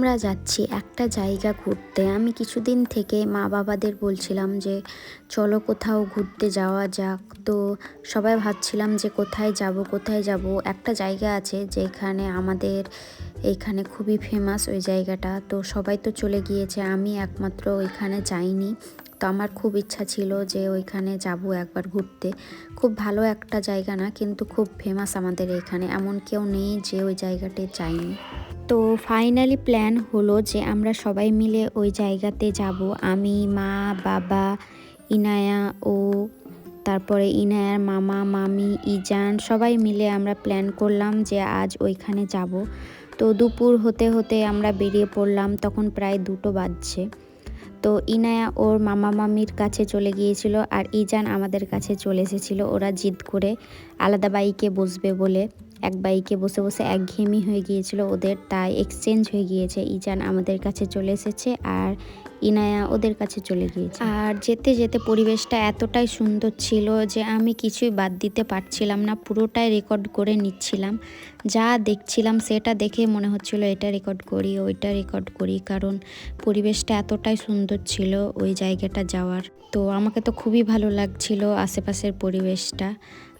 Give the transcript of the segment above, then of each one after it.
আমরা যাচ্ছি একটা জায়গা ঘুরতে। আমি কিছুদিন থেকে মা বাবাদের বলছিলাম যে চলো কোথাও ঘুরতে যাওয়া যাক। তো সবাই ভাবছিলাম যে কোথায় যাব কোথায় যাব। একটা জায়গা আছে যেখানে আমাদের এখানে খুবই ফেমাস ওই জায়গাটা। তো সবাই তো চলে গিয়েছে, আমি একমাত্র ওইখানে যাইনি। তো আমার খুব ইচ্ছা ছিল যে ওইখানে যাব একবার ঘুরতে। খুব ভালো একটা জায়গা না, কিন্তু খুব ফেমাস আমাদের এখানে, এমন কেউ নেই যে ওই জায়গাতে যায়নি। তো ফাইনালি প্ল্যান হলো যে আমরা সবাই মিলে ওই জায়গাতে যাব। আমি, মা, বাবা, ইনায়া ও তারপরে ইনায়ার মামা মামি, ইজান সবাই মিলে আমরা প্ল্যান করলাম যে আজ ওইখানে যাব। তো দুপুর হতে হতে আমরা বেরিয়ে পড়লাম, তখন প্রায় 2টো বাজছে। তো ইনায়া ওর মামা মামির কাছে চলে গিয়েছিল আর ইজান আমাদের কাছে চলে এসেছিলো। ওরা জিদ করে আলাদা বাইকে বসবে বলে, এক বাইকে বসে বসে একঘেয়েমি হয়ে গিয়েছিল ওদের, তাই এক্সচেঞ্জ হয়ে গিয়েছে। ইজান আমাদের কাছে চলে এসেছে আর ইনায়া ওদের কাছে চলে গিয়েছে। আর যেতে যেতে পরিবেশটা এতটাই সুন্দর ছিল যে আমি কিছুই বাদ দিতে পারছিলাম না, পুরোটাই রেকর্ড করে নিচ্ছিলাম। যা দেখছিলাম সেটা দেখে মনে হচ্ছিল এটা রেকর্ড করি ওইটা রেকর্ড করি, কারণ পরিবেশটা এতটাই সুন্দর ছিল ওই জায়গাটা যাওয়ার। তো আমাকে তো খুবই ভালো লাগছিল আশেপাশের পরিবেশটা।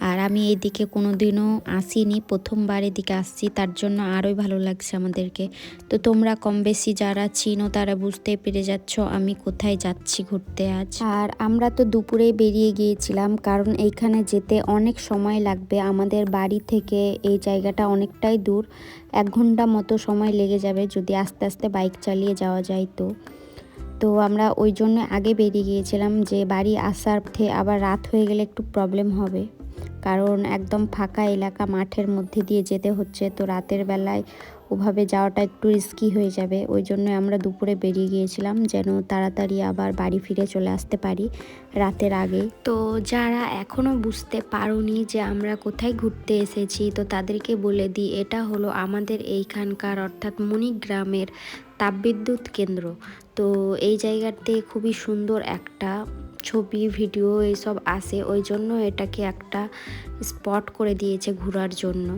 আর আমি এইদিকে কোনো দিনও আসিনি, প্রথমবার এদিকে আসছি, তার জন্য আরোই ভালো লাগছে আমাদেরকে। তো তোমরা কম বেশি যারা চিনো তারা বুঝতে পেরে যাচ্ছ আমি কোথায় যাচ্ছি ঘুরতে আজ। আর আমরা তো দুপুরেই বেরিয়ে গিয়েছিলাম, কারণ এইখানে যেতে অনেক সময় লাগবে। আমাদের বাড়ি থেকে এই জায়গাটা অনেকটাই দূর, 1 ঘন্টা মতো সময় লেগে যাবে যদি আস্তে আস্তে বাইক চালিয়ে যাওয়া যায়। তো আমরা ওই জন্য আগে বেরিয়ে গিয়েছিলাম যে বাড়ি আসার আবার রাত হয়ে গেলে একটু প্রবলেম হবে, কারণ একদম ফাঁকা এলাকা, মাঠের মধ্যে দিয়ে যেতে হচ্ছে। তো রাতের বেলায় ওভাবে যাওয়াটা একটু রিস্কি হয়ে যাবে, ওই জন্য আমরা দুপুরে বেরিয়ে গিয়েছিলাম যেন তাড়াতাড়ি আবার বাড়ি ফিরে চলে আসতে পারি রাতের আগে। তো যারা এখনও বুঝতে পারোনি যে আমরা কোথায় ঘুরতে এসেছি, তো তাদেরকে বলে দিই এটা হলো আমাদের এইখানকার অর্থাৎ মণিগ্রামের তাপবিদ্যুৎ কেন্দ্র। তো এই জায়গাতে খুবই সুন্দর একটা ছবি ভিডিও এইসব আসে, ওই জন্য এটাকে একটা স্পট করে দিয়েছে ঘোরার জন্য।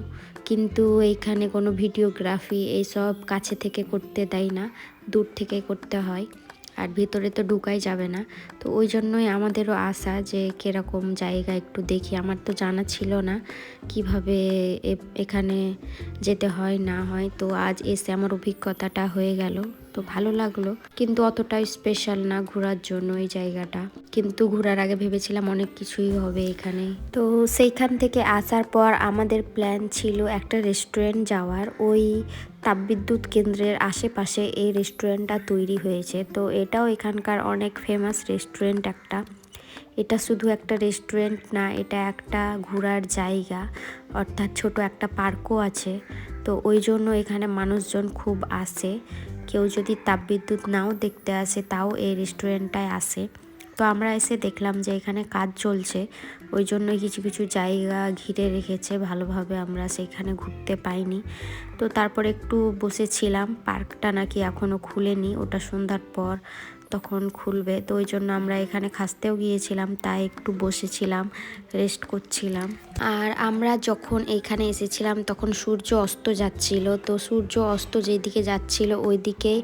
কিন্তু এইখানে কোনো ভিডিওগ্রাফি এইসব কাছে থেকে করতে দেয় না, দূর থেকে করতে হয়, আর ভিতরে তো ঢুকাই যাবে না। তো ওই জন্যই আমাদেরও আশা যে কীরকম জায়গা একটু দেখি। আমার তো জানা ছিল না কিভাবে এখানে যেতে হয় না হয়। তো আজ এসে আমার অভিজ্ঞতাটা হয়ে গেল, তো ভালো লাগলো, কিন্তু অতটাই স্পেশাল না ঘোরার জন্য এই জায়গাটা। কিন্তু ঘোরার আগে ভেবেছিলাম অনেক কিছুই হবে এখানে। তো সেইখান থেকে আসার পর আমাদের প্ল্যান ছিল একটা রেস্টুরেন্ট যাওয়ার। ওই তাপবিদ্যুৎ কেন্দ্রের আশেপাশে এই রেস্টুরেন্টটা তৈরি হয়েছে। তো এটাও এখানকার অনেক ফেমাস রেস্টুরেন্ট একটা। এটা শুধু একটা রেস্টুরেন্ট না, এটা একটা ঘোরার জায়গা, অর্থাৎ ছোট একটা পার্কও আছে। তো ওই জন্য এখানে মানুষজন খুব আসে। কেউ যদি তাপবিদ্যুৎ নাও দেখতে আসে তাও এই রেস্টুরেন্টটায় আসে। তো আমরা এসে দেখলাম যে এখানে কাজ চলছে, ওই জন্যই কিছু কিছু জায়গা ঘিরে রেখেছে ভালোভাবে, আমরা সেখানে ঘুরতে পাইনি। তো তারপর একটু বসেছিলাম, পার্কটা নাকি এখনও খুলেনি, ওটা সন্ধ্যার পর তখন খুলবে। তো ওই জন্য আমরা এখানে খাসতেও গিয়েছিলাম, তাই একটু বসেছিলাম, রেস্ট করছিলাম। আর আমরা যখন এইখানে এসেছিলাম তখন সূর্য অস্ত যাচ্ছিল। তো সূর্য অস্ত যেদিকে যাচ্ছিল ওই দিকেই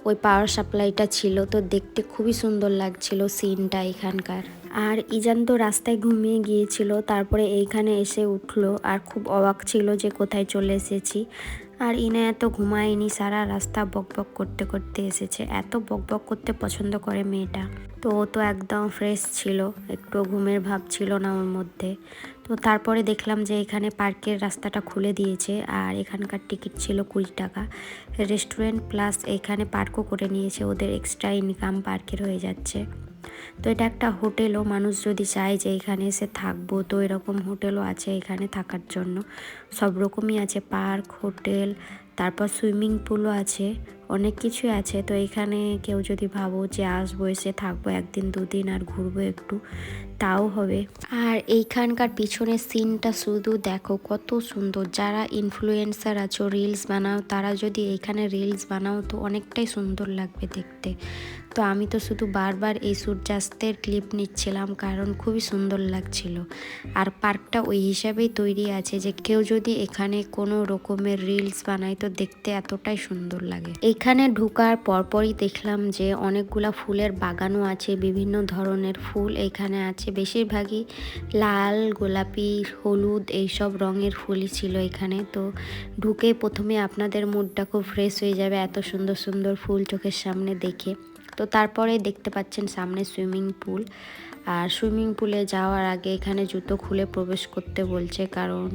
ওই পাওয়ার সাপ্লাইটা ছিল। তো দেখতে খুবই সুন্দর লাগছিল সিনটা এখানকার। আর ইজান তো রাস্তায় ঘুমিয়ে গিয়েছিল, তারপরে এইখানে এসে উঠলো আর খুব অবাক ছিল যে কোথায় চলে এসেছি। আর ইনায়া তো ঘুমায়নি, সারা রাস্তা বকবক করতে করতে এসেছে। এত বকবক করতে পছন্দ করে মেয়েটা। তো ও তো একদম ফ্রেশ ছিল, একটু ঘুমের ভাব ছিল না ওর মধ্যে। তো তারপরে দেখলাম যে এখানে পার্কের রাস্তাটা খুলে দিয়েছে, আর এখানকার টিকিট ছিল 20 টাকা। রেস্টুরেন্ট প্লাস এখানে পার্কও করে নিয়েছে, ওদের এক্সট্রা ইনকাম পার্কের হয়ে যাচ্ছে। তো এটা একটা হোটেলও, মানুষ যদি চায় যে এখানে এসে থাকবো তো এরকম হোটেলও আছে এখানে থাকার জন্য। সব রকমই আছে, পার্ক, হোটেল, তারপর সুইমিং পুলও আছে, অনেক কিছুই আছে। তো এখানে কেউ যদি ভাবো যে আসবো, এসে থাকবো 1 দিন 2 দিন আর ঘুরবো একটু, তাও হবে। আর এইখানকার পিছনের সিনটা শুধু দেখো কত সুন্দর। যারা ইনফ্লুয়েন্সার আছো, রিলস বানাও, তারা যদি এইখানে রিলস বানাও তো অনেকটাই সুন্দর লাগবে দেখতে। তো আমি তো শুধু বারবার এই সূর্যাস্তের ক্লিপ নিচ্ছিলাম, কারণ খুবই সুন্দর লাগছিল। আর পার্কটা ওই হিসাবেই তৈরি আছে যে কেউ যদি এখানে কোনো রকমের রিলস বানায় তো দেখতে এতটাই সুন্দর লাগে। এখানে ঢোকার পরপরই দেখলাম যে অনেকগুলা ফুলের বাগানও আছে, বিভিন্ন ধরনের ফুল এখানে আছে, বেশিরভাগই লাল, গোলাপি, হলুদ এইসব রঙের ফুলই ছিল এখানে। তো ঢুকে প্রথমে আপনাদের মুডটা খুব ফ্রেশ হয়ে যাবে এত সুন্দর সুন্দর ফুল চোখের সামনে দেখে। তো তারপরে দেখতে পাচ্ছেন সামনে সুইমিং পুল, আর সুইমিং পুলে যাওয়ার আগে এখানে জুতো খুলে প্রবেশ করতে বলছে, কারণ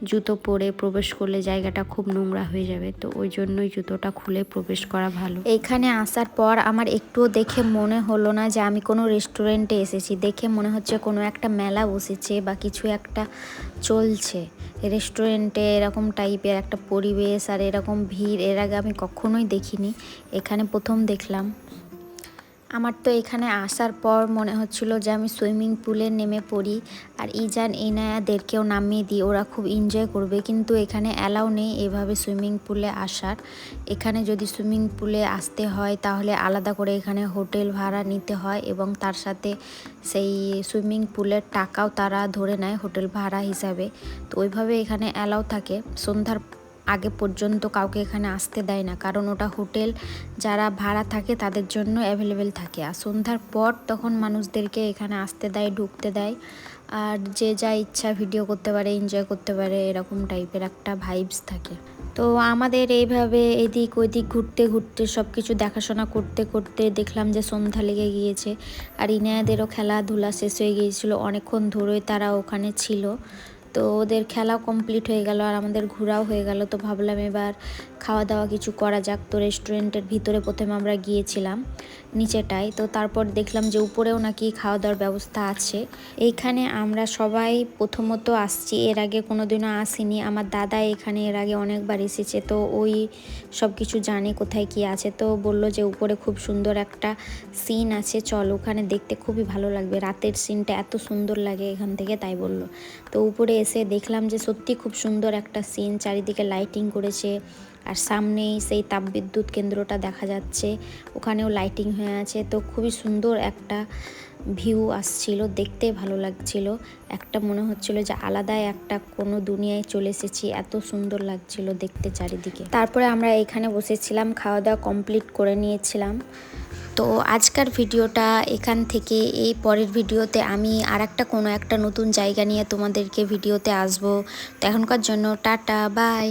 জুতো পরে প্রবেশ করলে জায়গাটা খুব নোংরা হয়ে যাবে, তো ওই জন্যই জুতোটা খুলে প্রবেশ করা ভালো। এইখানে আসার পর আমার একটুও দেখে মনে হলো না যে আমি কোনো রেস্টুরেন্টে এসেছি, দেখে মনে হচ্ছে কোনো একটা মেলা বসেছে বা কিছু একটা চলছে। রেস্টুরেন্টে এরকম টাইপের একটা পরিবেশ আর এরকম ভিড় এর আগে আমি কখনোই দেখিনি, এখানে প্রথম দেখলাম। আমার তো এখানে আসার পর মনে হচ্ছিল যে আমি সুইমিং পুলে নেমে পড়ি আর ইজান ইনায়াদেরকেও নামিয়ে দিই, ওরা খুব এনজয় করবে, কিন্তু এখানে অ্যালাউ নেই এভাবে সুইমিং পুলে আসার। এখানে যদি সুইমিং পুলে আসতে হয় তাহলে আলাদা করে এখানে হোটেল ভাড়া নিতে হয় এবং তার সাথে সেই সুইমিং পুলের টাকাও তারা ধরে নেয় হোটেল ভাড়া হিসাবে। তো ওইভাবে এখানে অ্যালাউ থাকে, সন্ধ্যার আগে পর্যন্ত কাউকে এখানে আসতে দেয় না, কারণ ওটা হোটেল যারা ভাড়া থাকে তাদের জন্য অ্যাভেলেবেল থাকে। আর সন্ধ্যার পর তখন মানুষদেরকে এখানে আসতে দেয়, ঢুকতে দেয়, আর যে যা ইচ্ছা ভিডিও করতে পারে, এনজয় করতে পারে, এরকম টাইপের একটা ভাইবস থাকে। তো আমাদের এইভাবে এদিক ওইদিক ঘুরতে ঘুরতে সব কিছু দেখাশোনা করতে করতে দেখলাম যে সন্ধ্যা লেগে গিয়েছে, আর ইনায়াদেরও খেলাধুলা শেষ হয়ে গিয়েছিল, অনেকক্ষণ ধরেই তারা ওখানে ছিল। তো ওদের খেলাও কমপ্লিট হয়ে গেল আর আমাদের ঘোরাও হয়ে গেল। তো ভাবলাম এবার খাওয়া দাওয়া কিছু করা যাক। তো রেস্টুরেন্টের ভিতরে প্রথমে আমরা গিয়েছিলাম নিচেটায়, তো তারপর দেখলাম যে উপরেও নাকি খাওয়া দাওয়ার ব্যবস্থা আছে। এইখানে আমরা সবাই প্রথমত আসছি, এর আগে কোনো দিনও আসিনি। আমার দাদা এখানে এর আগে অনেকবার এসেছে, তো ওই সব কিছু জানে কোথায় কি আছে। তো বললো যে উপরে খুব সুন্দর একটা সিন আছে, চল ওখানে দেখতে খুবই ভালো লাগবে, রাতের সিনটা এত সুন্দর লাগে এখান থেকে, তাই বললো। তো উপরে এসে দেখলাম যে সত্যি খুব সুন্দর একটা সিন, চারিদিকে লাইটিং করেছে আর সামনেই সেই তাপবিদ্যুৎ কেন্দ্রটা দেখা যাচ্ছে, ওখানেও লাইটিং হয়ে আছে। তো খুবই সুন্দর একটা ভিউ আসছিল, দেখতে ভালো লাগছিল, একটা মনে হচ্ছিল যে আলাদা একটা কোনো দুনিয়ায় চলে এসেছি, এত সুন্দর লাগছিল দেখতে চারিদিকে। তারপরে আমরা এখানে বসেছিলাম, খাওয়া দাওয়া কমপ্লিট করে নিয়েছিলাম। তো আজকের ভিডিওটা এখান থেকে, এই পরের ভিডিওতে আমি কোনো একটা নতুন জায়গা নিয়ে তোমাদেরকে ভিডিওতে আসবো। তো এখনকার জন্য টাটা, বাই।